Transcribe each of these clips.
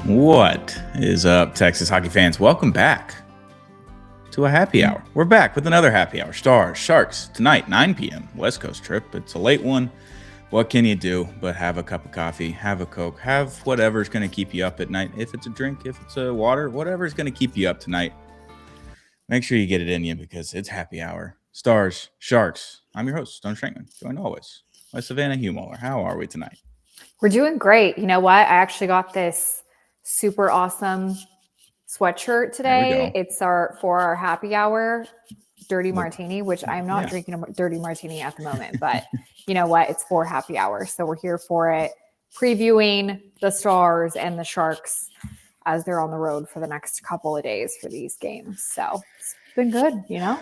What is up, Texas hockey fans? Welcome back to a happy hour. We're back with another happy hour. Stars, Sharks, tonight, 9 p.m. West Coast trip. It's a late one. What can you do but have a cup of coffee, have a Coke, have whatever's going to keep you up at night. If it's a drink, if it's a water, whatever's going to keep you up tonight. Make sure you get it in you because it's happy hour. Stars, Sharks. I'm your host, Stone Shankman, joined always by Savannah Humoller. How are we tonight? We're doing great. You know what? I actually got this super awesome sweatshirt today. It's for our happy hour dirty martini, which I'm not drinking a dirty martini at the moment, but you know what? It's for happy hour. So we're here for it, previewing the Stars and the Sharks as they're on the road for the next couple of days for these games. So it's been good, you know?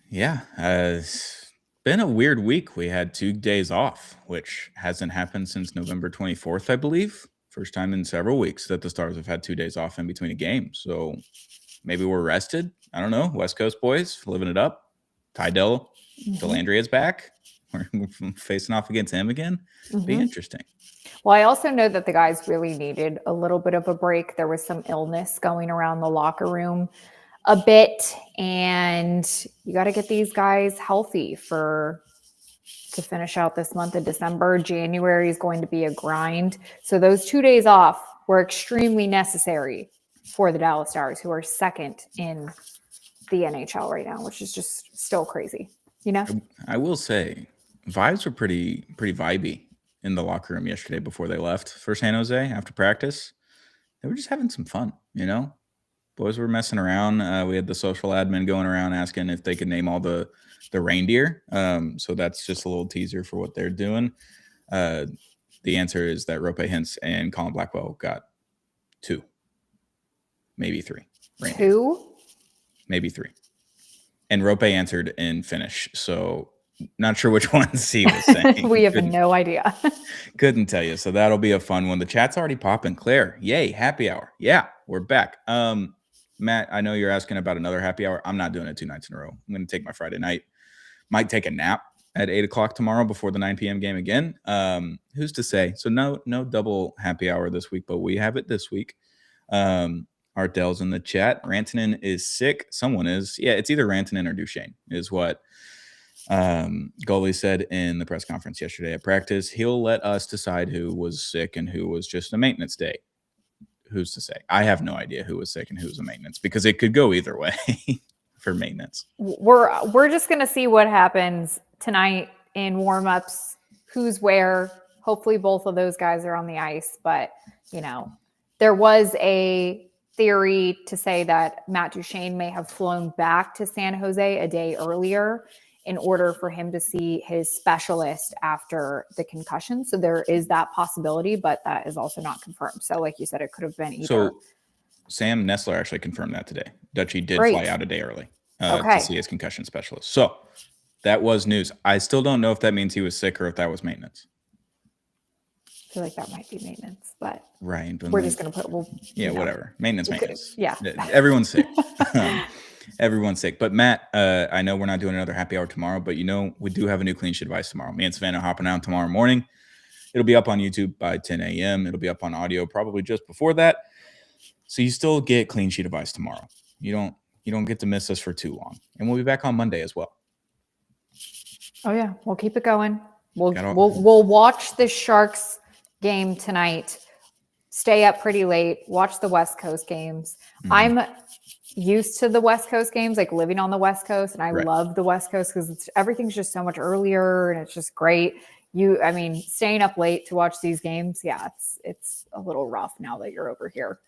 Yeah. It's been a weird week. We had 2 days off, which hasn't happened since November 24th, I believe. First time in several weeks that the Stars have had 2 days off in between a game. So maybe we're rested. I don't know. West Coast boys living it up. Tydell Delandria's back. We're facing off against him again. Be interesting. Well, I also know that the guys really needed a little bit of a break. There was some illness going around the locker room a bit, and you got to get these guys healthy to finish out this month of December. January is going to be a grind. So those 2 days off were extremely necessary for the Dallas Stars, who are second in the NHL right now, which is just still crazy. You know, I will say vibes were pretty vibey in the locker room yesterday before they left for San Jose after practice. They were just having some fun, you know? Boys were messing around. We had the social admin going around asking if they could name all the reindeer. So that's just a little teaser for what they're doing. The answer is that Rope Hintz and Colin Blackwell got 2, maybe 3. Reindeer. 2? Maybe 3. And Rope answered in Finnish. So not sure which ones he was saying. We have no idea. Couldn't tell you. So that'll be a fun one. The chat's already popping. Claire, yay, happy hour. Yeah, we're back. Matt, I know you're asking about another happy hour. I'm not doing it 2 nights in a row. I'm going to take my Friday night. Might take a nap at 8 o'clock tomorrow before the 9 p.m. game again. Who's to say? So no double happy hour this week, but we have it this week. Artell's in the chat. Rantanen is sick. Someone is. Yeah, it's either Rantanen or Duchesne is what goalie said in the press conference yesterday at practice. He'll let us decide who was sick and who was just a maintenance day. Who's to say? I have no idea who was sick and who was a maintenance because it could go either way for maintenance. We're just going to see what happens tonight in warmups, who's where. Hopefully both of those guys are on the ice. But, you know, there was a theory to say that Matt Duchesne may have flown back to San Jose a day earlier in order for him to see his specialist after the concussion. So there is that possibility, but that is also not confirmed. So like you said, it could have been either. So Sam Nessler actually confirmed that today. Dutchie did fly out a day early to see his concussion specialist. So that was news. I still don't know if that means he was sick or if that was maintenance. I feel like that might be maintenance, but right. But we're just going to put, whatever. Maintenance. Yeah. Everyone's sick. Everyone's sick. But Matt, I know we're not doing another happy hour tomorrow, but you know, we do have a new clean sheet advice tomorrow. Me and Savannah hopping out tomorrow morning. It'll be up on YouTube by 10 a.m. It'll be up on audio probably just before that. So you still get clean sheet advice tomorrow. You don't get to miss us for too long. And we'll be back on Monday as well. Oh yeah. We'll keep it going. We'll watch the Sharks game tonight. Stay up pretty late. Watch the West Coast games. I'm used to the West Coast games, like living on the West Coast, and I love the West Coast because everything's just so much earlier and it's just great. Staying up late to watch these games, yeah, it's a little rough now that you're over here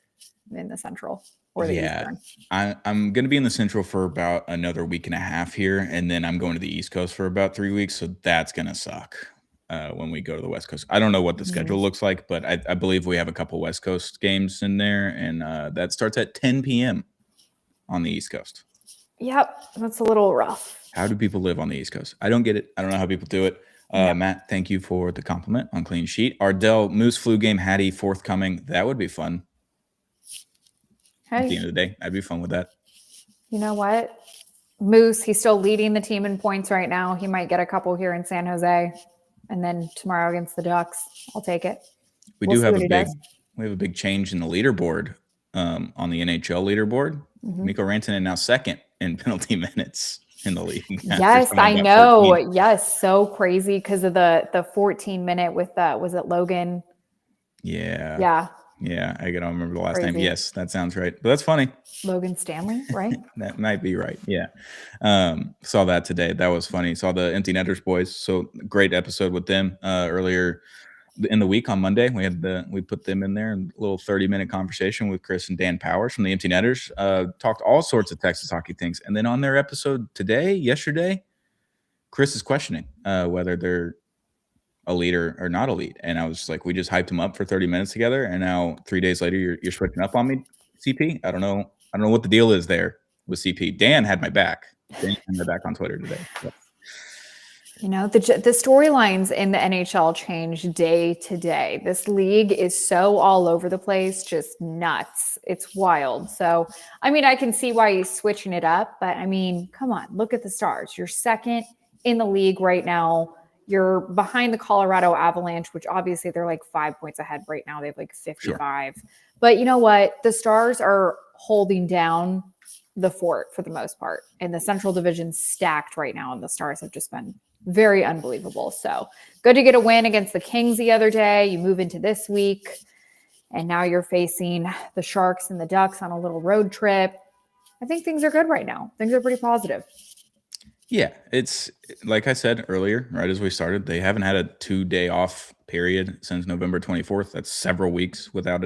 in the Central or the Eastern. I'm going to be in the Central for about another week and a half here, and then I'm going to the East Coast for about 3 weeks, so that's going to suck when we go to the West Coast. I don't know what the schedule looks like, but I believe we have a couple West Coast games in there, and that starts at 10 p.m. on the East Coast. Yep, that's a little rough. How do people live on the East Coast? I don't get it. I don't know how people do it. Matt, thank you for the compliment on clean sheet. Ardell, Moose flu game, Hattie forthcoming. That would be fun. At the end of the day, I'd be fun with that. You know what? Moose, he's still leading the team in points right now. He might get a couple here in San Jose. And then tomorrow against the Ducks, I'll take it. We do have we have a big change in the leaderboard on the NHL leaderboard. Mikko Rantanen now second in penalty minutes in the league. Yes, I know. Yes, so crazy because of the 14-minute with was it Logan? Yeah. I don't remember the last name. Yes, that sounds right. But that's funny. Logan Stanley, right? That might be right. Yeah. Saw that today. That was funny. Saw the Empty Netters boys. So great episode with them earlier in the week on Monday. We put them in there, a little 30-minute conversation with Chris and Dan Powers from the Empty Netters. Talked all sorts of Texas hockey things. And then on their episode yesterday, Chris is questioning whether they're a leader or not a lead. And I was like, we just hyped him up for 30 minutes together. And now 3 days later, you're switching up on me, CP. I don't know what the deal is there with CP. Dan had my back. Dan had my back on Twitter today. So. You know, the storylines in the NHL change day to day. This league is so all over the place, just nuts. It's wild. So, I mean, I can see why he's switching it up, but I mean, come on, look at the Stars. You're second in the league right now. You're behind the Colorado Avalanche, which obviously they're like 5 points ahead right now. They have like 55. Sure. But you know what? The Stars are holding down the fort for the most part. And the Central Division's stacked right now, and the Stars have just been very unbelievable. So good to get a win against the Kings the other day. You move into this week, and now you're facing the Sharks and the Ducks on a little road trip. I think things are good right now. Things are pretty positive. Yeah, it's like I said earlier, right as we started, they haven't had a 2-day off period since November 24th. That's several weeks without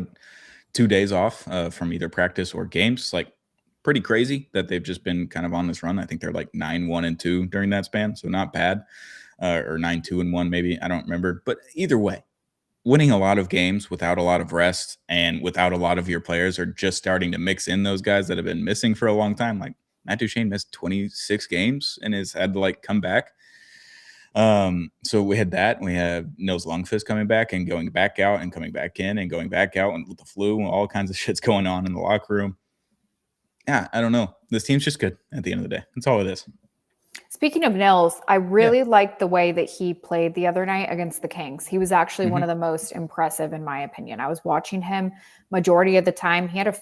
2 days off from either practice or games. Like, pretty crazy that they've just been kind of on this run. I think they're like 9-1-2 during that span, so not bad, or 9-2-1 maybe. I don't remember, but either way, winning a lot of games without a lot of rest and without a lot of your players are just starting to mix in those guys that have been missing for a long time. Like Matt Duchene missed 26 games and has had to like come back. So we had that. We have Nils Lundqvist coming back and going back out and coming back in and going back out, and with the flu and all kinds of shit's going on in the locker room. Yeah, I don't know. This team's just good at the end of the day. That's all it is. Speaking of Nils, I really liked the way that he played the other night against the Kings. He was actually one of the most impressive, in my opinion. I was watching him majority of the time. He had a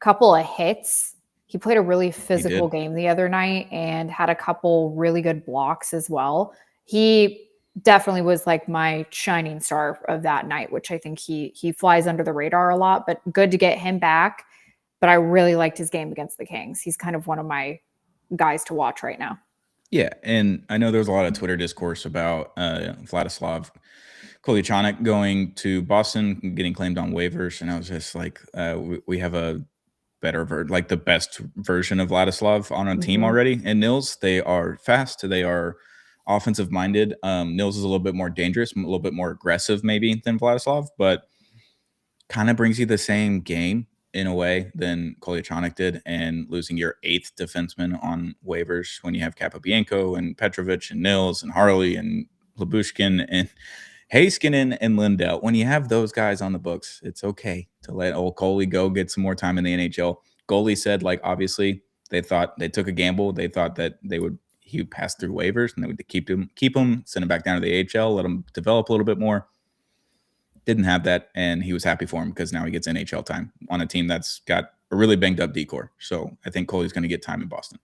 couple of hits. He played a really physical game the other night and had a couple really good blocks as well. He definitely was like my shining star of that night, which I think he flies under the radar a lot, but good to get him back. But I really liked his game against the Kings. He's kind of one of my guys to watch right now. Yeah, and I know there's a lot of Twitter discourse about Vladislav Kolyachonok going to Boston, getting claimed on waivers, and I was just like, we have a the best version of Vladislav on a team already. And Nils, they are fast, they are offensive minded. Nils is a little bit more dangerous, a little bit more aggressive maybe than Vladislav, but kind of brings you the same game in a way than Kolyachonok did, and losing your 8th defenseman on waivers when you have Kapobienko and Petrovic and Nils and Harley and Labushkin and Heiskanen and Lindell. When you have those guys on the books, it's okay to let old Coley go get some more time in the NHL. Goalie said, like, obviously they thought they took a gamble. They thought that he would pass through waivers and they would keep him, send him back down to the AHL, let him develop a little bit more. Didn't have that, and he was happy for him because now he gets NHL time on a team that's got a really banged up decor. So I think Coley's going to get time in Boston.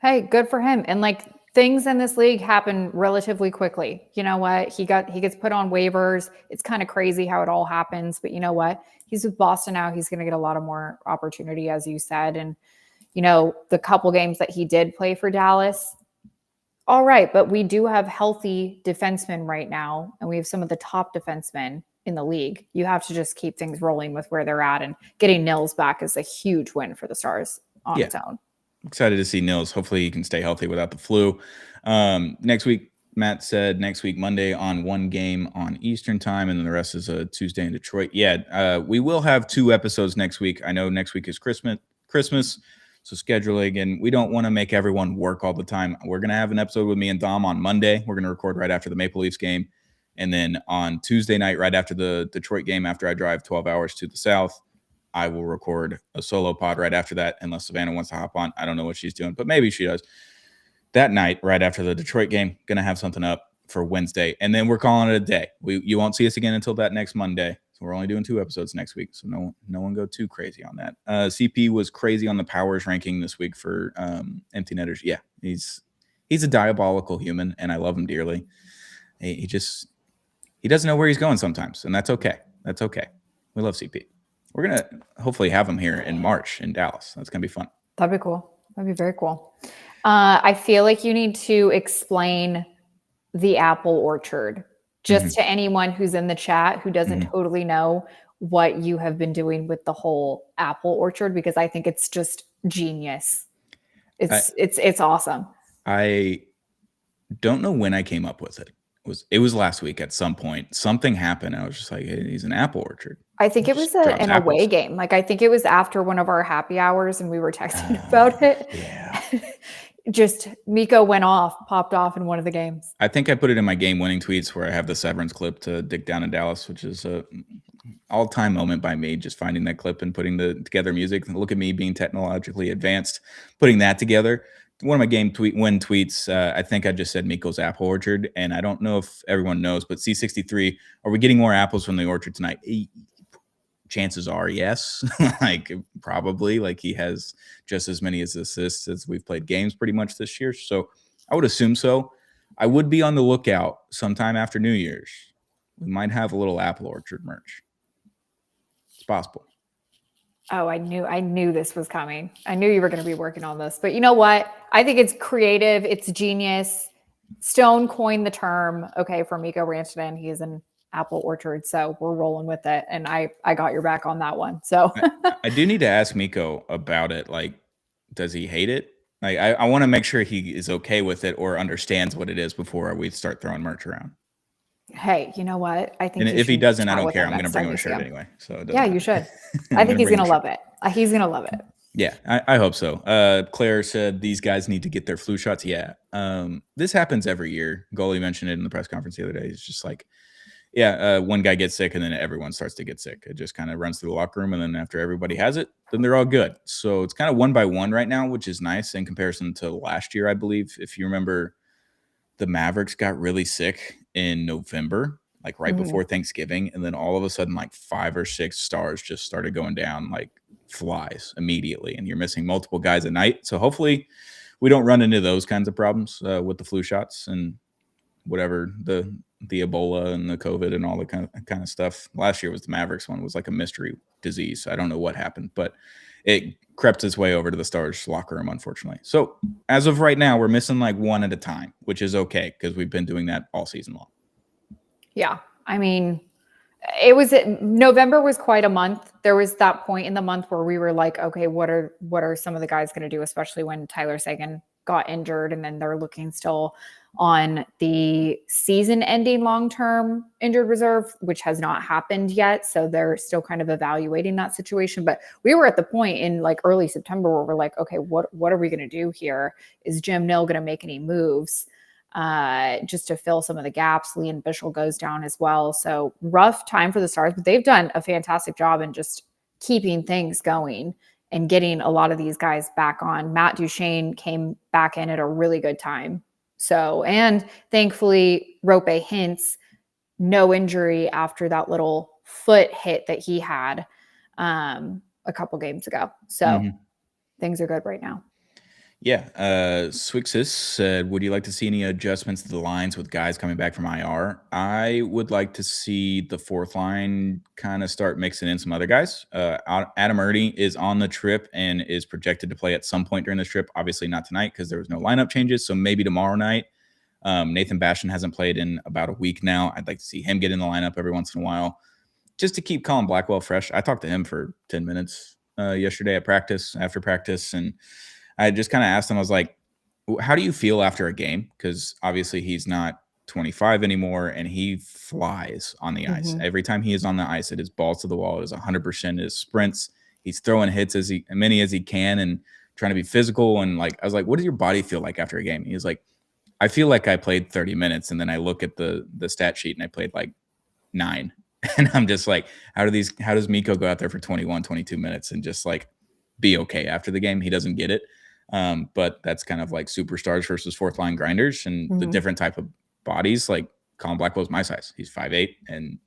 Hey, good for him. And like, things in this league happen relatively quickly. You know what? He gets put on waivers. It's kind of crazy how it all happens, but you know what? He's with Boston now. He's going to get a lot of more opportunity, as you said. And, you know, the couple games that he did play for Dallas, all right, but we do have healthy defensemen right now, and we have some of the top defensemen in the league. You have to just keep things rolling with where they're at, and getting Nils back is a huge win for the Stars on its own. Excited to see Nils. Hopefully he can stay healthy without the flu. Next week, Matt said next week, Monday on one game on Eastern time, and then the rest is a Tuesday in Detroit. Yeah, we will have 2 episodes next week. I know next week is Christmas, so scheduling, and we don't want to make everyone work all the time. We're going to have an episode with me and Dom on Monday. We're going to record right after the Maple Leafs game. And then on Tuesday night, right after the Detroit game, after I drive 12 hours to the south, I will record a solo pod right after that, unless Savannah wants to hop on. I don't know what she's doing, but maybe she does. That night, right after the Detroit game, going to have something up for Wednesday. And then we're calling it a day. You won't see us again until that next Monday. So We're only doing 2 episodes next week, so no one go too crazy on that. CP was crazy on the powers ranking this week for empty netters. Yeah, he's a diabolical human, and I love him dearly. He doesn't know where he's going sometimes, and that's okay. That's okay. We love CP. We're gonna hopefully have him here in March in Dallas. That's gonna be fun. That'd be cool. That'd be very cool. I feel like you need to explain the apple orchard just to anyone who's in the chat who doesn't totally know what you have been doing with the whole apple orchard, because I think it's just genius. It's awesome. I don't know when I came up with it. It was last week at some point. Something happened. I was just like, hey, he's an apple orchard. I think it was an away game. Like, I think it was after one of our happy hours and we were texting about it. Yeah. Just Miko popped off in one of the games. I think I put it in my game winning tweets where I have the Severance clip to Dick Down in Dallas, which is a all-time moment by me, just finding that clip and putting together music. And look at me being technologically advanced, putting that together. One of my game win tweets, I think I just said Miko's apple orchard, and I don't know if everyone knows, but C63, are we getting more apples from the orchard tonight? Chances are yes. Like, probably. Like, he has just as many assists as we've played games pretty much this year, so I would assume so. I would be on the lookout sometime after New Year's. We might have a little apple orchard merch. It's possible. Oh, I knew this was coming. I knew you were going to be working on this. But you know what? I think it's creative. It's genius. Stone coined the term, okay, for Miko Rantanen. He is an apple orchard. So we're rolling with it. And I got your back on that one. So I do need to ask Miko about it. Like, does he hate it? Like, I want to make sure he is okay with it or understands what it is before we start throwing merch around. Hey, you know what? I think if he doesn't, I don't care. I'm going to bring him a shirt anyway. So yeah, you should. I think he's going to love it. He's going to love it. Yeah, I hope so. Claire said these guys need to get their flu shots. Yeah. This happens every year. Goalie mentioned it in the press conference the other day. It's just like, one guy gets sick and then everyone starts to get sick. It just kind of runs through the locker room. And then after everybody has it, then they're all good. So it's kind of one by one right now, which is nice in comparison to last year, I believe. If you remember, the Mavericks got really sick in November, like right before Thanksgiving. And then all of a sudden, like 5 or 6 stars just started going down like flies immediately. And you're missing multiple guys a night. So hopefully we don't run into those kinds of problems with the flu shots and whatever, the Ebola and the COVID and all the kind of stuff. Last year was the Mavericks one. It was like a mystery disease. I don't know what happened, but it crept its way over to the Stars locker room, unfortunately. So as of right now, we're missing like one at a time, which is okay because we've been doing that all season long. Yeah. I mean, November was quite a month. There was that point in the month where we were like, okay, what are some of the guys going to do, especially when Tyler Seguin got injured, and then they're looking still on the season-ending long-term injured reserve, which has not happened yet. So they're still kind of evaluating that situation. But we were at the point in like early September where we're like, okay, what are we going to do here? Is Jim Nill going to make any moves just to fill some of the gaps? Liam Bischel goes down as well. So rough time for the Stars, but they've done a fantastic job in just keeping things going and getting a lot of these guys back on. Matt Duchene came back in at a really good time. So, and thankfully, Rope Hintz, no injury after that little foot hit that he had a couple games ago. So things are good right now. Yeah. Swixus said, would you like to see any adjustments to the lines with guys coming back from IR? I would like to see the fourth line kind of start mixing in some other guys. Adam Erdy is on the trip and is projected to play at some point during this trip. Obviously not tonight because there was no lineup changes. So maybe tomorrow night. Nathan Bastian hasn't played in about a week now. I'd like to see him get in the lineup every once in a while just to keep Colin Blackwell fresh. I talked to him for 10 minutes yesterday at practice, after practice, and I just kind of asked him, I was like, how do you feel after a game? Because obviously he's not 25 anymore and he flies on the ice. Every time he is on the ice, it is balls to the wall. It is 100%. It is sprints. He's throwing hits as many as he can and trying to be physical. And like, I was like, what does your body feel like after a game? He was like, I feel like I played 30 minutes. And then I look at the stat sheet and I played like 9. And I'm just like, how does Miko go out there for 21, 22 minutes and just like be okay after the game? He doesn't get it. But that's kind of like superstars versus fourth line grinders and the different type of bodies. Like Colin Blackwell's my size. He's 5'8" and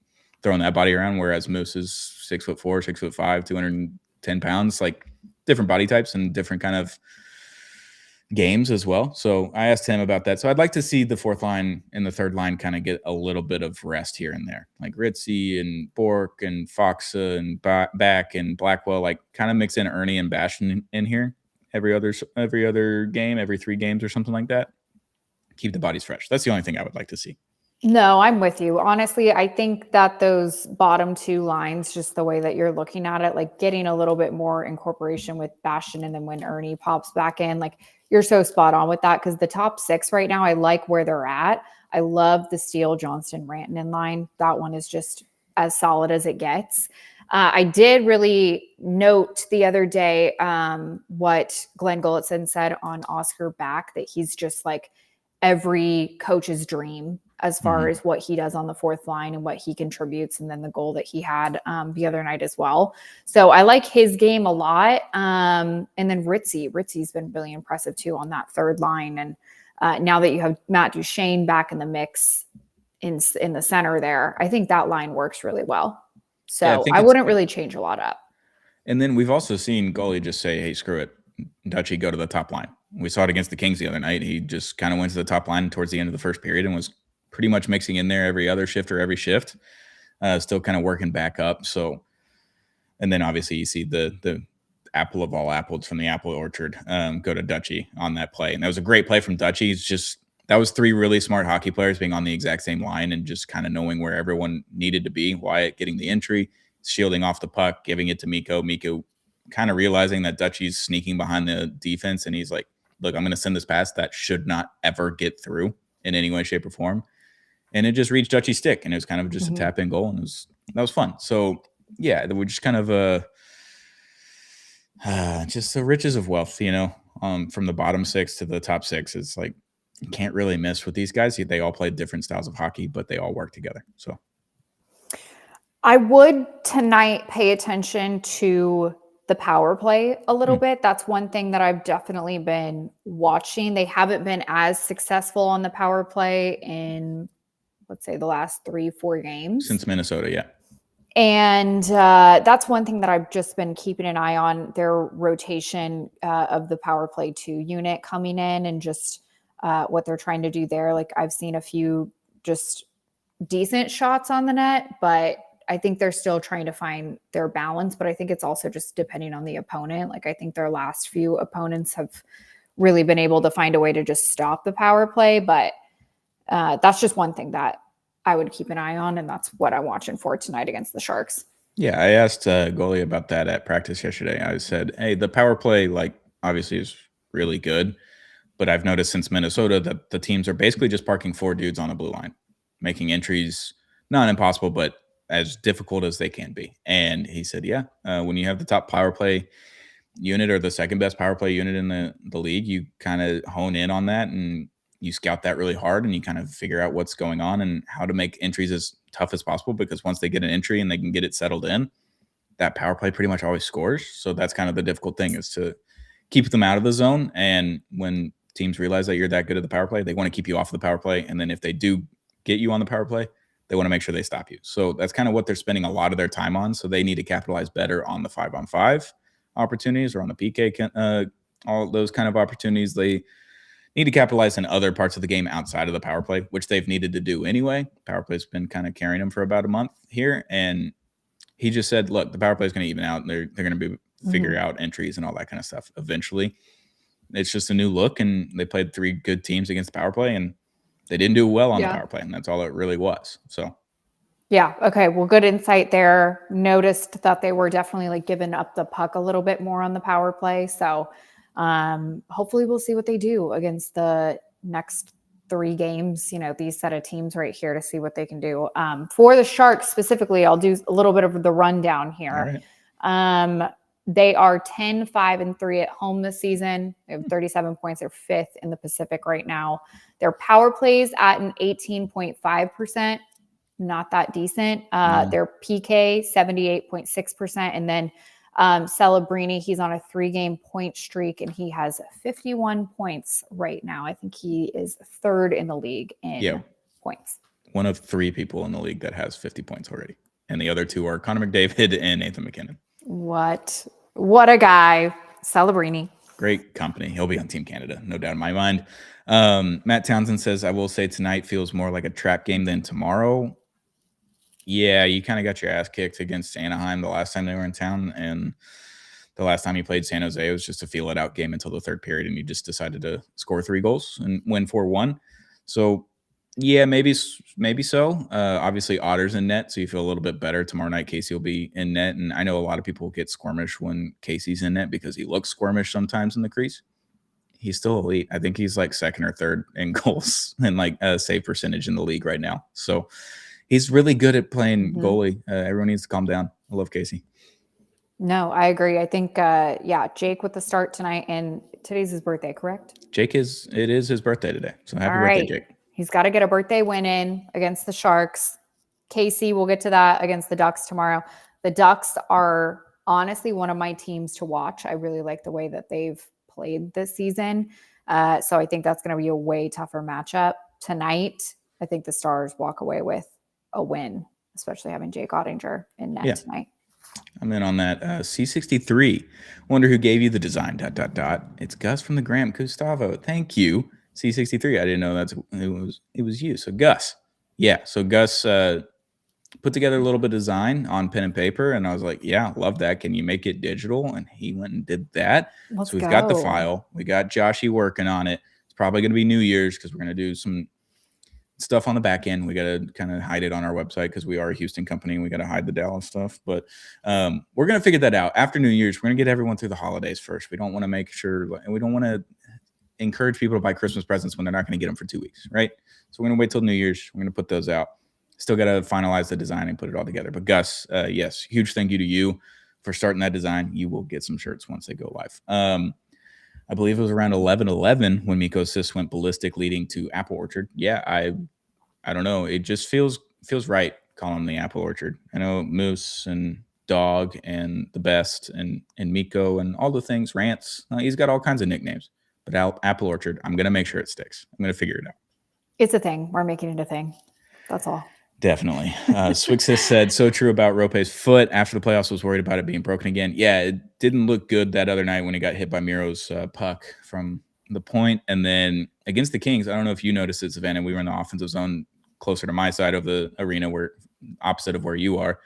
throwing that body around, whereas Moose is 6'4", 6'5", 210 pounds, like different body types and different kind of games as well. So I asked him about that. So I'd like to see the fourth line and the third line kind of get a little bit of rest here and there, like Ritzy and Bork and Foxa and Back and Blackwell, like kind of mix in Ernie and Bastion in here every other game, every 3 games or something like that. Keep the bodies fresh. That's the only thing I would like to see. No, I'm with you. Honestly, I think that those bottom 2 lines, just the way that you're looking at it, like getting a little bit more incorporation with Bastion, and then when Ernie pops back in, like you're so spot on with that, because the top 6 right now, I like where they're at. I love the Steele, Johnston, Rantanen line. That one is just as solid as it gets. I did really note the other day what Glenn Gulletson said on Oscar Back, that he's just like every coach's dream as far as what he does on the fourth line and what he contributes, and then the goal that he had the other night as well. So I like his game a lot. And then Ritzy's been really impressive too on that third line. And now that you have Matt Duchene back in the mix in the center there, I think that line works really well. So I wouldn't really change a lot up. And then we've also seen goalie just say, hey, screw it, Dutchie, go to the top line. We saw it against the Kings the other night. He just kind of went to the top line towards the end of the first period and was pretty much mixing in there every other shift or every shift, still kind of working back up. So, and then obviously you see the apple of all apples from the apple orchard go to Dutchie on that play. And that was a great play from Dutchie. It's just, that was 3 really smart hockey players being on the exact same line and just kind of knowing where everyone needed to be. Wyatt getting the entry, shielding off the puck, giving it to Mikko. Mikko kind of realizing that Dutchie's sneaking behind the defense, and he's like, look, I'm going to send this pass that should not ever get through in any way, shape, or form. And it just reached Dutchie's stick, and it was kind of just a tap-in goal, and that was fun. So, yeah, we're just kind of just the riches of wealth, you know, from the bottom 6 to the top 6. It's like you can't really miss with these guys. They all play different styles of hockey, but they all work together. So I would tonight pay attention to the power play a little bit. That's one thing that I've definitely been watching. They haven't been as successful on the power play in, let's say, the last 3-4 games. Since Minnesota, yeah. And that's one thing that I've just been keeping an eye on, their rotation of the power play 2 unit coming in, and just what they're trying to do there. Like I've seen a few just decent shots on the net, but I think they're still trying to find their balance. But I think it's also just depending on the opponent. Like I think their last few opponents have really been able to find a way to just stop the power play. But that's just one thing that I would keep an eye on, and that's what I'm watching for tonight against the Sharks. Yeah, I asked goalie about that at practice yesterday. I said, hey, the power play, like, obviously is really good, but I've noticed since Minnesota that the teams are basically just parking 4 dudes on the blue line, making entries not impossible, but as difficult as they can be. And he said, yeah, when you have the top power play unit or the second best power play unit in the league, you kind of hone in on that and you scout that really hard, and you kind of figure out what's going on and how to make entries as tough as possible, because once they get an entry and they can get it settled in, that power play pretty much always scores. So that's kind of the difficult thing, is to keep them out of the zone. And when teams realize that you're that good at the power play, they want to keep you off the power play. And then if they do get you on the power play, they want to make sure they stop you. So that's kind of what they're spending a lot of their time on. So they need to capitalize better on the 5-on-5 opportunities, or on the PK, all those kind of opportunities. They need to capitalize in other parts of the game outside of the power play, which they've needed to do anyway. Power play's been kind of carrying them for about a month here. And he just said, look, the power play is going to even out, and they're going to be figure out entries and all that kind of stuff eventually. It's just a new look, and they played 3 good teams against the power play, and they didn't do well on the power play, and that's all it really was. So yeah. Okay. Well, good insight there. Noticed that they were definitely like giving up the puck a little bit more on the power play. So hopefully we'll see what they do against the next 3 games, you know, these set of teams right here, to see what they can do. For the Sharks specifically, I'll do a little bit of the rundown here. Right. They are 10-5-3 at home this season. They have 37 points. They're 5th in the Pacific right now. Their power plays at an 18.5%. Not that decent. Their PK 78.6%. And then Celebrini, he's on a 3-game point streak, and he has 51 points right now. I think he is 3rd in the league in points. One of 3 people in the league that has 50 points already. and the other two are Connor McDavid and Nathan McKinnon. What a guy. Celebrini. Great company. He'll be on Team Canada, no doubt in my mind. Matt Townsend says, I will say tonight feels more like a trap game than tomorrow. Yeah, you kind of got your ass kicked against Anaheim the last time they were in town, and the last time you played San Jose, it was just a feel-it-out game until the third period, and you just decided to score 3 goals and win 4-1. So, yeah, maybe so. Obviously, Otter's in net, so you feel a little bit better. Tomorrow night, Casey will be in net, and I know a lot of people get squirmish when Casey's in net because he looks squirmish sometimes in the crease. He's still elite. I think he's like second or third in goals and like a save percentage in the league right now. So he's really good at playing goalie. Everyone needs to calm down. I love Casey. No, I agree. I think, Jake with the start tonight, and today's his birthday, correct? It is his birthday today. So happy birthday, Jake. He's got to get a birthday win in against the Sharks. Casey, we'll get to that against the Ducks tomorrow. The Ducks are honestly one of my teams to watch. I really like the way that they've played this season. So I think that's going to be a way tougher matchup tonight. I think the Stars walk away with a win, especially having Jake Ottinger in net tonight. I'm in on that. C63. Wonder who gave you the design, ... It's Gus from the Graham Gustavo. Thank you, C63. I didn't know it was you. So Gus. Yeah. So Gus put together a little bit of design on pen and paper. And I was like, yeah, love that. Can you make it digital? And he went and did that. So we've got the file. We got Joshy working on it. It's probably going to be New Year's because we're going to do some stuff on the back end. We got to kind of hide it on our website because we are a Houston company and we got to hide the Dallas stuff. But we're going to figure that out after New Year's. We're going to get everyone through the holidays first. We don't want to make sure, and we don't want to encourage people to buy Christmas presents when they're not going to get them for 2 weeks, right? So we're going to wait till New Year's. We're going to put those out. Still got to finalize the design and put it all together. But Gus, yes, huge thank you to you for starting that design. You will get some shirts once they go live. I believe it was around 11:11 when Mikko Sis went ballistic, leading to Apple Orchard. Yeah, I don't know. It just feels right calling him the Apple Orchard. I know Moose and Dog and the Best and Mikko and all the things, Rants. He's got all kinds of nicknames. But Apple Orchard, I'm going to make sure it sticks. I'm going to figure it out. It's a thing. We're making it a thing. That's all. Definitely. Swixis said, so true about Rope's foot. After the playoffs, was worried about it being broken again. Yeah, it didn't look good that other night when he got hit by Miro's puck from the point. And then against the Kings, I don't know if you noticed it, Savannah, we were in the offensive zone closer to my side of the arena, where opposite of where you are.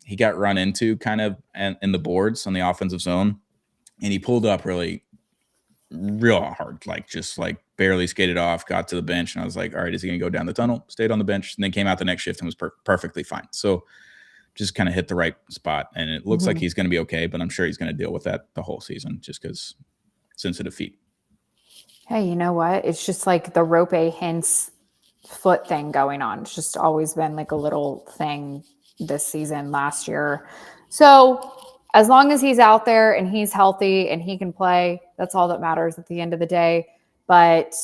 He got run into kind of in the boards on the offensive zone. And he pulled up real hard, just barely skated off, got to the bench, and I was like, all right, is he going to go down the tunnel? Stayed on the bench, and then came out the next shift and was perfectly fine. So just kind of hit the right spot, and it looks like he's going to be okay, but I'm sure he's going to deal with that the whole season just because sensitive feet. Hey, you know what? It's just like the Rope Hintz foot thing going on. It's just always been like a little thing this season, last year. So as long as he's out there and he's healthy and he can play, that's all that matters at the end of the day. But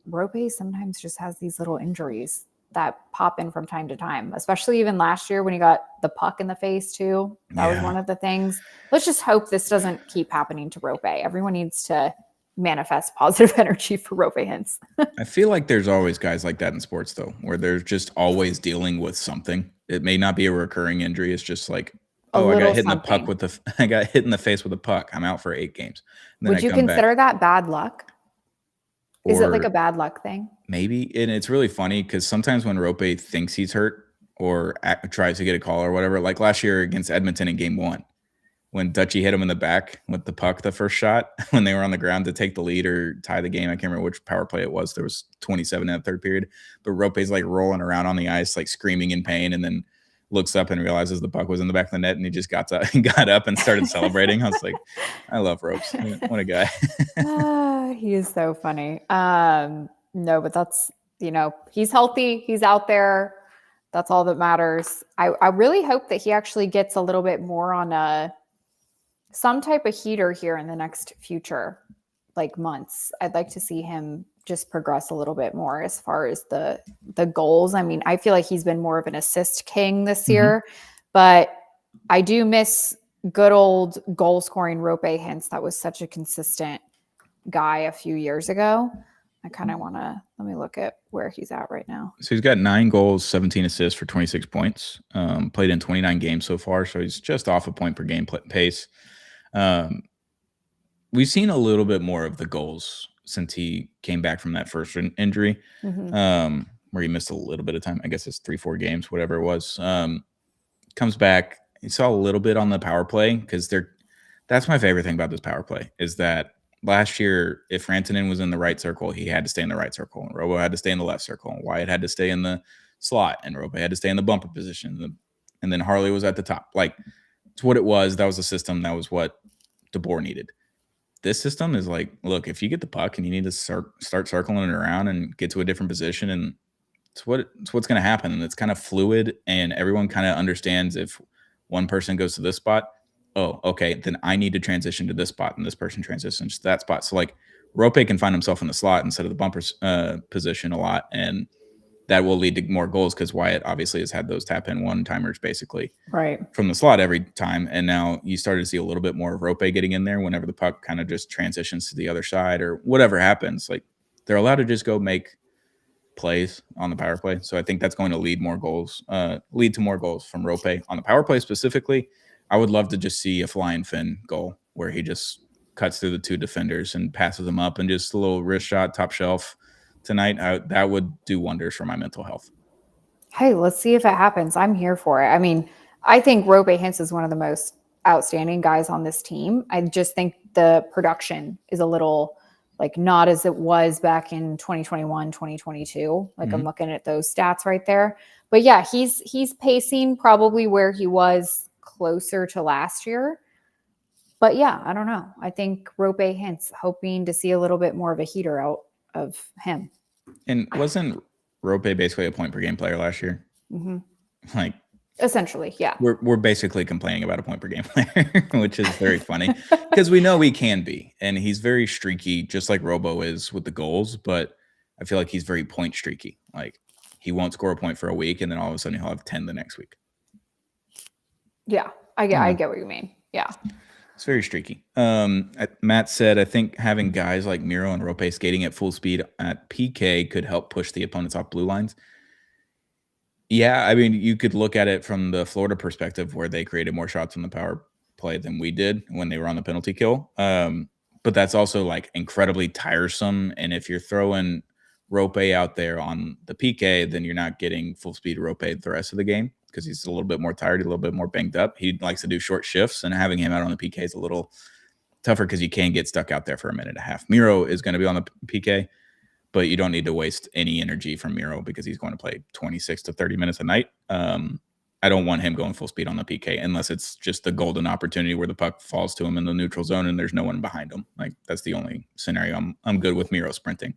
Rope sometimes just has these little injuries that pop in from time to time, especially even last year when he got the puck in the face too. That was one of the things. Let's just hope this doesn't keep happening to Rope. Everyone needs to manifest positive energy for Rope Hintz. I feel like there's always guys like that in sports, though, where they're just always dealing with something. It may not be a recurring injury. It's just like, I got hit in the face with a puck. I'm out for 8 games. Would you consider that bad luck? Is it like a bad luck thing? Maybe. And it's really funny because sometimes when Rope thinks he's hurt or tries to get a call or whatever, like last year against Edmonton in game 1, when Dutchie hit him in the back with the puck, the first shot, when they were on the ground to take the lead or tie the game. I can't remember which power play it was. There was 27 in the third period. But Rope's rolling around on the ice, screaming in pain, and then looks up and realizes the puck was in the back of the net, and he just got up and started celebrating. I was like, I love Ropes. What a guy. He is so funny. No, but that's, he's healthy. He's out there. That's all that matters. I really hope that he actually gets a little bit more on some type of heater here in the next future, months. I'd like to see him just progress a little bit more as far as the goals. I mean, I feel like he's been more of an assist king this year, but I do miss good old goal scoring Rope Hintz. That was such a consistent guy a few years ago. I kind of want to, let me look at where he's at right now. So he's got 9 goals, 17 assists for 26 points. Played in 29 games so far, so he's just off a point per game pace. We've seen a little bit more of the goals since he came back from that first injury, where he missed a little bit of time. I guess it's 3-4 games, whatever it was. Comes back. You saw a little bit on the power play because that's my favorite thing about this power play is that last year, if Rantanen was in the right circle, he had to stay in the right circle, and Robo had to stay in the left circle, and Wyatt had to stay in the slot, and Robo had to stay in the bumper position, and then Harley was at the top. Like, it's what it was. That was the system. That was what DeBoer needed. This system is like, look, if you get the puck and you need to start circling it around and get to a different position, and it's what's going to happen, and it's kind of fluid, and everyone kind of understands if one person goes to this spot, oh, okay, then I need to transition to this spot, and this person transitions to that spot. So, like, Rope can find himself in the slot instead of the bumper position a lot, and that will lead to more goals because Wyatt obviously has had those tap-in one-timers basically from the slot every time, and now you started to see a little bit more of Rope getting in there whenever the puck kind of just transitions to the other side or whatever happens. Like, they're allowed to just go make plays on the power play. So I think that's going to lead to more goals from Rope. On the power play specifically, I would love to just see a flying fin goal where he just cuts through the 2 defenders and passes them up and just a little wrist shot, top shelf tonight. That would do wonders for my mental health. Hey, let's see if it happens. I'm here for it. I mean, I think Rope Hintz is one of the most outstanding guys on this team. I just think the production is a little like not as it was back in 2021, 2022. Like I'm looking at those stats right there. But yeah, he's pacing probably where he was closer to last year. But yeah, I don't know. I think Rope Hintz hoping to see a little bit more of a heater out of him. And wasn't Rope basically a point per game player last year? Like, essentially, yeah. We're basically complaining about a point per game player, which is very funny because we know he can be, and he's very streaky, just like Robo is with the goals. But I feel like he's very point streaky. Like, he won't score a point for a week, and then all of a sudden he'll have 10 the next week. Yeah, I get what you mean. Yeah. It's very streaky. Matt said, I think having guys like Miro and Rope skating at full speed at PK could help push the opponents off blue lines. Yeah, I mean, you could look at it from the Florida perspective where they created more shots on the power play than we did when they were on the penalty kill. But that's also like incredibly tiresome. And if you're throwing Rope out there on the PK, then you're not getting full speed Rope the rest of the game because he's a little bit more tired, a little bit more banged up. He likes to do short shifts, and having him out on the PK is a little tougher because you can get stuck out there for a minute and a half. Miro is going to be on the PK, but you don't need to waste any energy from Miro because he's going to play 26 to 30 minutes a night. I don't want him going full speed on the PK unless it's just the golden opportunity where the puck falls to him in the neutral zone and there's no one behind him. Like, that's the only scenario I'm good with Miro sprinting.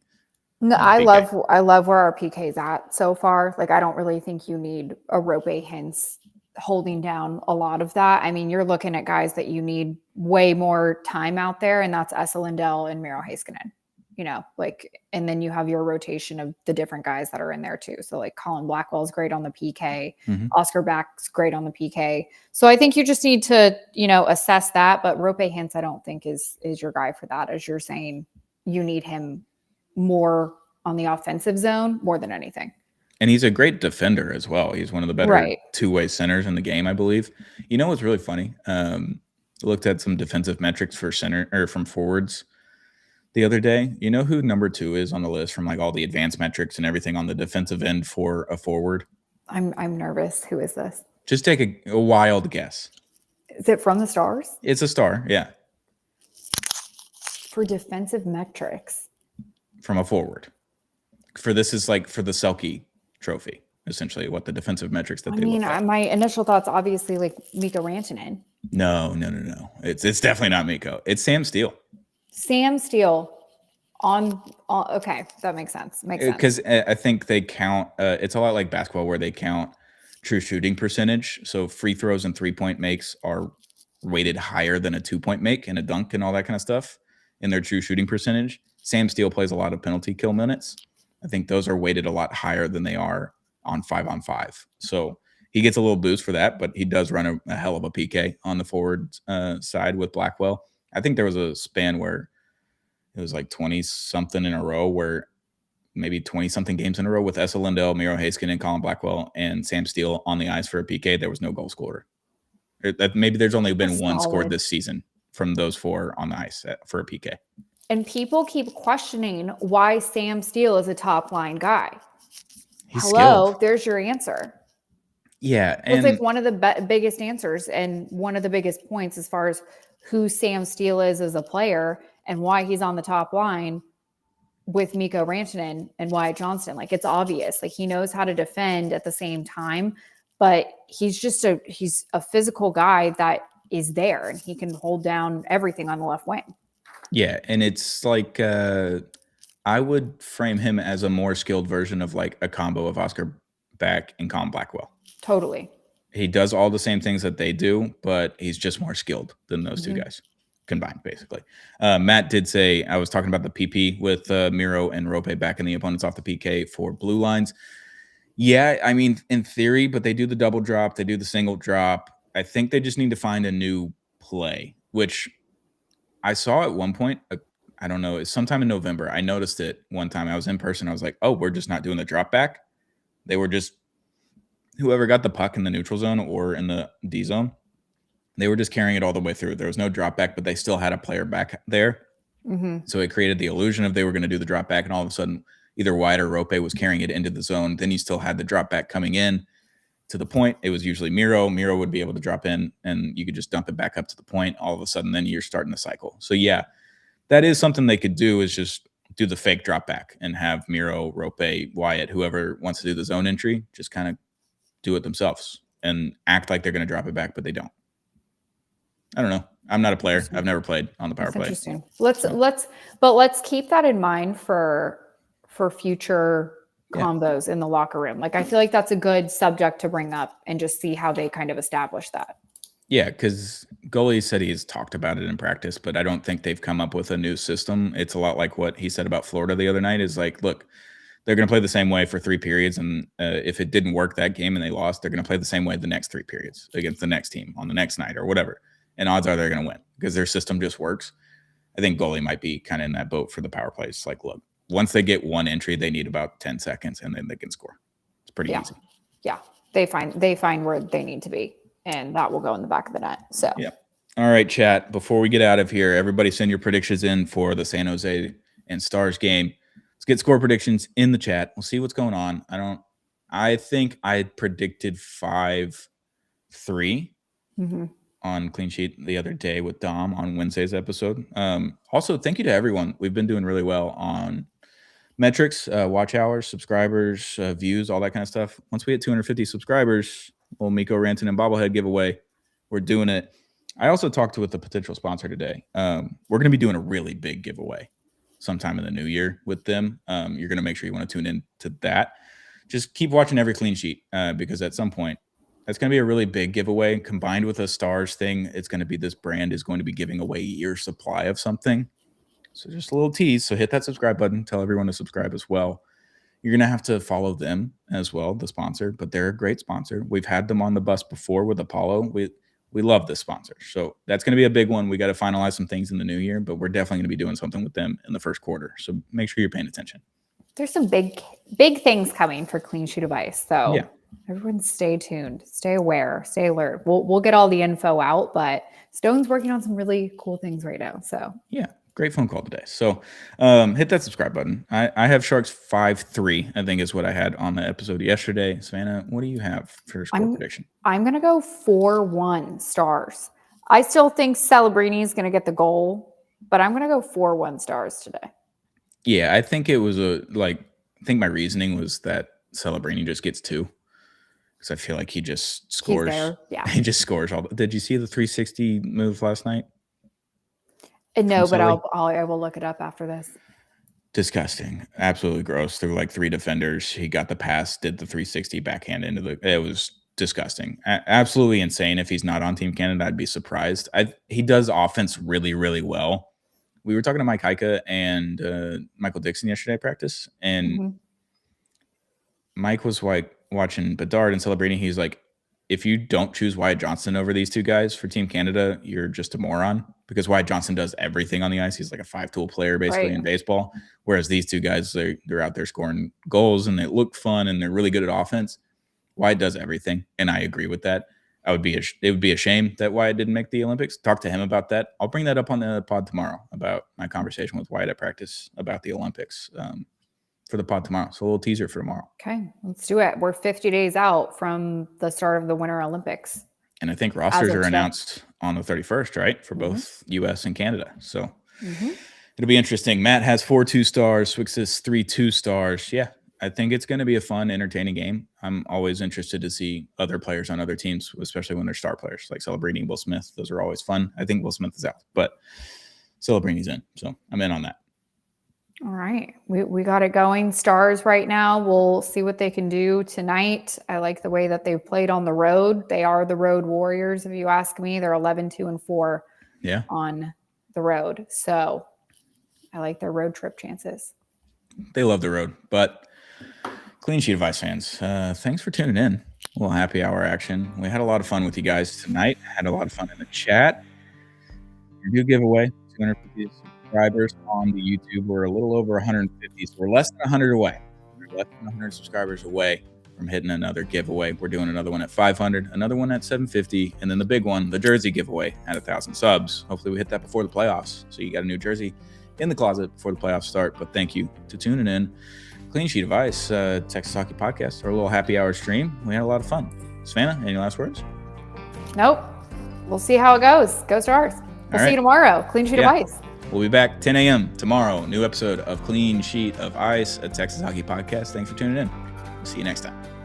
No, I love where our PK's at so far. Like, I don't really think you need a Rope Hintz holding down a lot of that. I mean, you're looking at guys that you need way more time out there, and that's Esa Lindell and Miro Heiskanen. You know, like, and then you have your rotation of the different guys that are in there too. So like Colin Blackwell's great on the PK, Oscar Back's great on the PK. So I think you just need to, assess that. But Rope Hintz, I don't think is your guy for that. As you're saying, you need him more on the offensive zone more than anything. And he's a great defender as well. He's one of the better two-way centers in the game, I believe. You know what's really funny? I looked at some defensive metrics for center or from forwards the other day. You know who number 2 is on the list from like all the advanced metrics and everything on the defensive end for a forward? I'm nervous. Who is this? Just take a wild guess. Is it from the Stars? It's a Star, yeah. For defensive metrics. From a forward. For this is like for the Selke trophy, essentially what the defensive metrics that they look at. My initial thoughts obviously like Mikko Rantanen. No. It's definitely not Mikko. It's Sam Steele. Sam Steele on okay, that makes sense. Because I think they count. It's a lot like basketball where they count true shooting percentage. So free throws and 3-point makes are weighted higher than a 2-point make and a dunk and all that kind of stuff in their true shooting percentage. Sam Steele plays a lot of penalty kill minutes. I think those are weighted a lot higher than they are on 5-on-5. So he gets a little boost for that, but he does run a hell of a PK on the forward side with Blackwell. I think there was a span where it was like 20 something in a row where maybe 20-something games in a row with Essa Lindell, Miro Heiskanen, Colin Blackwell, and Sam Steele on the ice for a PK, there was no goal scorer. Maybe there's only been one scored this season from those 4 on the ice for a PK. And people keep questioning why Sam Steele is a top line guy. Skilled. There's your answer. Yeah. And it's like one of the biggest answers and one of the biggest points as far as who Sam Steele is as a player and why he's on the top line with Mikko Rantanen and Wyatt Johnston. Like, it's obvious. Like, he knows how to defend at the same time, but he's a physical guy that is there and he can hold down everything on the left wing. Yeah, and it's like I would frame him as a more skilled version of like a combo of Oscar Back and Colin Blackwell. Totally. He does all the same things that they do, but he's just more skilled than those 2 guys combined, basically. Matt did say, I was talking about the PP with Miro and Rope backing the opponents off the PK for blue lines. Yeah, I mean, in theory, but they do the double drop. They do the single drop. I think they just need to find a new play, which I saw at one point, I don't know, it's sometime in November. I noticed it one time. I was in person. I was like, oh, we're just not doing the drop back. They were just, whoever got the puck in the neutral zone or in the D zone, they were just carrying it all the way through. There was no drop back, but they still had a player back there. So it created the illusion of they were going to do the drop back, and all of a sudden either Wyatt or Rope was carrying it into the zone. Then you still had the drop back coming in to the point. It was usually Miro. Miro would be able to drop in and you could just dump it back up to the point. All of a sudden, then you're starting the cycle. So yeah, that is something they could do, is just do the fake drop back and have Miro, Rope, Wyatt, whoever wants to do the zone entry, just kind of do it themselves and act like they're going to drop it back, but they don't. I don't know. I'm not a player. I've never played on the power play. Interesting. Let's keep that in mind for future combos in the locker room. Like, I feel like that's a good subject to bring up and just see how they kind of establish that. Yeah, because goalie said he's talked about it in practice, but I don't think they've come up with a new system. It's a lot like what he said about Florida the other night, is like, look, they're going to play the same way for 3 periods. And if it didn't work that game and they lost, they're going to play the same way the next 3 periods against the next team on the next night or whatever. And odds are they're going to win because their system just works. I think goalie might be kind of in that boat for the power plays. Like, look, once they get one entry, they need about 10 seconds and then they can score. It's pretty easy. Yeah. They find where they need to be, and that will go in the back of the net. So, yeah. All right, chat. Before we get out of here, everybody send your predictions in for the San Jose and Stars game. Let's get score predictions in the chat. We'll see what's going on. I think I predicted 5-3 on Clean Sheet the other day with Dom on Wednesday's episode. Also, thank you to everyone. We've been doing really well on metrics, watch hours, subscribers, views, all that kind of stuff. Once we hit 250 subscribers, little Mikko Rantanen bobblehead giveaway. We're doing it. I also talked with a potential sponsor today. We're going to be doing a really big giveaway sometime in the new year with them. You're going to make sure you want to tune in to that. Just keep watching every Clean Sheet because at some point, that's going to be a really big giveaway combined with a Stars thing. It's going to be, this brand is going to be giving away a year's supply of something. So just a little tease. So hit that subscribe button. Tell everyone to subscribe as well. You're going to have to follow them as well, the sponsor, but they're a great sponsor. We've had them on the bus before with Apollo. We love this sponsor. So that's going to be a big one. We got to finalize some things in the new year, but we're definitely going to be doing something with them in the first quarter. So make sure you're paying attention. There's some big things coming for Clean Sheet of Ice. So yeah. Everyone stay tuned, stay aware, stay alert. We'll get all the info out, but Stone's working on some really cool things right now. So yeah, great phone call today. So hit that subscribe button. I have Sharks 5-3, I think is what I had on the episode yesterday. Savannah, what do you have for your score prediction? I'm going to go 4-1 Stars. I still think Celebrini is going to get the goal, but I'm going to go 4-1 Stars today. Yeah, I think it was I think my reasoning was that Celebrini just gets 2. Because I feel like he just scores. Yeah. He just scores all. Did you see the 360 move last night? No, but I will look it up after this. Disgusting. Absolutely gross. Through like 3 defenders. He got the pass, did the 360 backhand into the. It was disgusting. Absolutely insane. If he's not on Team Canada, I'd be surprised. He does offense really, really well. We were talking to Mike Heika and Michael Dixon yesterday at practice, and Mike was like watching Bedard and Celebrini. He's like, if you don't choose Wyatt Johnston over these 2 guys for Team Canada, you're just a moron. because Wyatt Johnson does everything on the ice. He's like a 5-tool player basically in baseball. Whereas these two guys, they're out there scoring goals and they look fun and they're really good at offense. Wyatt does everything, and I agree with that. It would be a shame that Wyatt didn't make the Olympics. Talk to him about that. I'll bring that up on the pod tomorrow about my conversation with Wyatt at practice about the Olympics for the pod tomorrow. So a little teaser for tomorrow. Okay, let's do it. We're 50 days out from the start of the Winter Olympics. And I think rosters are announced on the 31st, right? For both U.S. and Canada. So it'll be interesting. Matt has 4 2-stars. Swix has 3 2-stars. Yeah, I think it's going to be a fun, entertaining game. I'm always interested to see other players on other teams, especially when they're star players, like celebrating Will Smith. Those are always fun. I think Will Smith is out, but celebrating's in. So I'm in on that. All right. We got it going. Stars right now. We'll see what they can do tonight. I like the way that they've played on the road. They are the road warriors, if you ask me. They're 11-2-4 on the road. So I like their road trip chances. They love the road. But Clean Sheet of Ice fans, thanks for tuning in. A little happy hour action. We had a lot of fun with you guys tonight. Had a lot of fun in the chat. We do give away 250 subscribers on the YouTube. We're a little over 150, so we're less than 100 away. We're less than 100 subscribers away from hitting another giveaway. We're doing another one at 500, another one at 750, and then the big one, the jersey giveaway at 1,000 subs. Hopefully we hit that before the playoffs, so you got a new jersey in the closet before the playoffs start. But thank you to tuning in. Clean Sheet of Ice, Texas Hockey Podcast, our little happy hour stream. We had a lot of fun. Savannah, any last words? Nope. We'll see how it goes. Go Stars. We'll see you tomorrow. Clean Sheet of Ice. We'll be back 10 a.m. tomorrow. New episode of Clean Sheet of Ice, a Texas Hockey Podcast. Thanks for tuning in. We'll see you next time.